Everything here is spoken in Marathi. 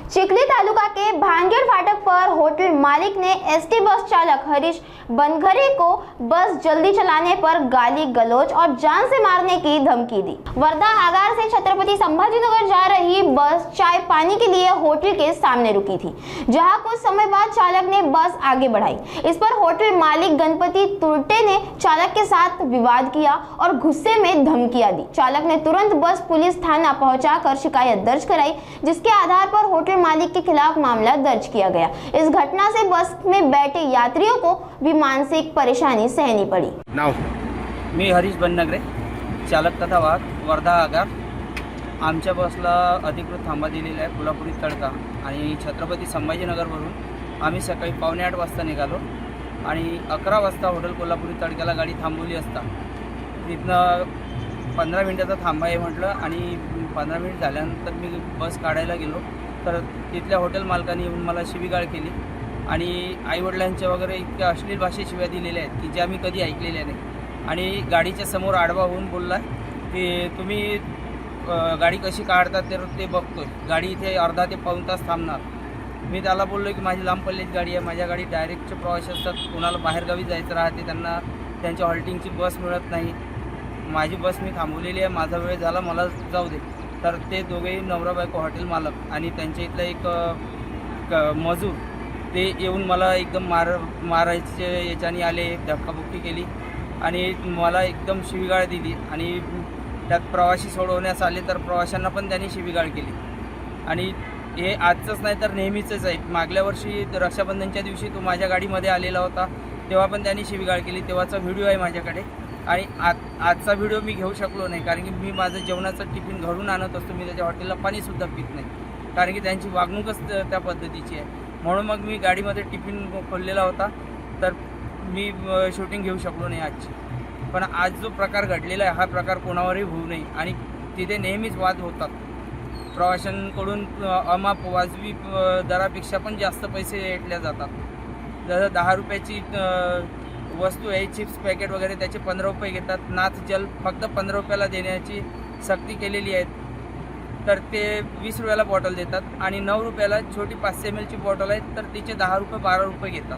चिखली तालुका के भानगढ़ फाटक पर होटल मालिक ने एसटी बस चालक हरीश बनघरे को बस जल्दी चलाने पर गाली गलौज और जान से मारने की धमकी दी। वर्धा आगार से छत्रपति संभाजीनगर जा रही बस चाय पानी के लिए होटल के सामने रुकी थी, जहां कुछ समय बाद चालक ने बस आगे बढ़ाई। इस पर होटल मालिक गणपति तुर्टे ने चालक के साथ विवाद किया और गुस्से में धमकियां दी। चालक ने तुरंत बस पुलिस थाना पहुंचाकर शिकायत दर्ज कराई, जिसके आधार पर होटल मालिक के खिलाफ मामला दर्ज किया गया। इस घटना से बस में बैठे यात्रियों को भी मानसिक परेशानी सहनी पड़ी। मी हरीश बनघरे, चालक तथा वाहक, वर्धा आगार। आमच्या बसला अधिकृत थांबा दिलेला आहे कोल्हापुरी तडका आणि छत्रपती संभाजीनगरवरून आम्ही सकाळी 7:45 वाजता निघालो आणि 11 वाजता हॉटेल कोल्हापुरी तडक्याला गाडी थांबवली असता तिथनं 15 मिनिटाचा थांबा आहे म्हटलं आणि 15 मिनिट झाल्यानंतर मी बस काढायला गेलो तर तिथल्या हॉटेल मालकाने येऊन मला शिवीगाळ केली आणि आईवडिलांच्या वगैरे इतक्या अश्लील भाषेत शिव्या दिलेल्या आहेत की ज्या मी कधी ऐकलेल्या नाही आणि गाडीच्या समोर आडवा होऊन बोलला की तुम्ही गाडी कशी काढतात तर ते बघतोय, गाडी इथे अर्धा ते पाऊण तास थांबणार। मी त्याला बोललो की माझी लांब पल्ल्याची गाडी आहे, माझ्या गाडी डायरेक्टचे प्रवासी असतात, कोणाला बाहेरगावी जायचं राहते त्यांना त्यांच्या हॉल्टिंगची बस मिळत नाही, माझी बस मी थांबवलेली आहे, माझा वेळ झाला, मला जाऊ दे। तर ते दोघेही नवरा बायको हॉटेल मालक आणि त्यांच्या इथला एक मजूर ते येऊन मला एकदम मारायचे याच्याने आले, धक्काबुक्की केली आणि मला एकदम शिवीगाळ दिली आणि त्यात प्रवासी सोडवण्यास आले तर प्रवाशांना पण त्यांनी शिवीगाळ केली आणि हे आजचंच नाही तर नेहमीचंच आहे। मागल्या वर्षी रक्षाबंधनच्या दिवशी तो माझ्या गाडीमध्ये आलेला होता, तेव्हा पण त्यांनी शिवीगाळ केली, तेव्हाचा व्हिडिओ आहे माझ्याकडे आणि आजचा व्हिडिओ मी घेऊ शकलो नाही कारण की मी माझं जेवणाचं टिफिन घरून आणत असतो, मी त्याच्या हॉटेलला पाणीसुद्धा पित नाही कारण की त्यांची वागणूकच त्या पद्धतीची आहे। म्हणून मग मी गाडीमध्ये टिफिन खोललेला होता तर मी शूटिंग घेऊ शकलो नाही आजची। पण आज जो प्रकार घडलेला आहे हा प्रकार कोणावरही होऊ नये आणि तिथे नेहमीच वाद होतात, प्रवाशांकडून अमाप वाजवी दरापेक्षा पण जास्त पैसे ऐटल्या जातात। जसं 10 रुपयाची वस्तू आहे, चिप्स पॅकेट वगैरे त्याचे 15 रुपये घेतात, नाथ जल फक्त 15 रुपयाला देण्याची सक्ती केलेली आहे तर ते 20 रुपयाला बॉटल देतात आणि 9 रुपयाला छोटी 500 ml ची बॉटल आहे तर तिचे 10 रुपये 12 रुपये घेतात।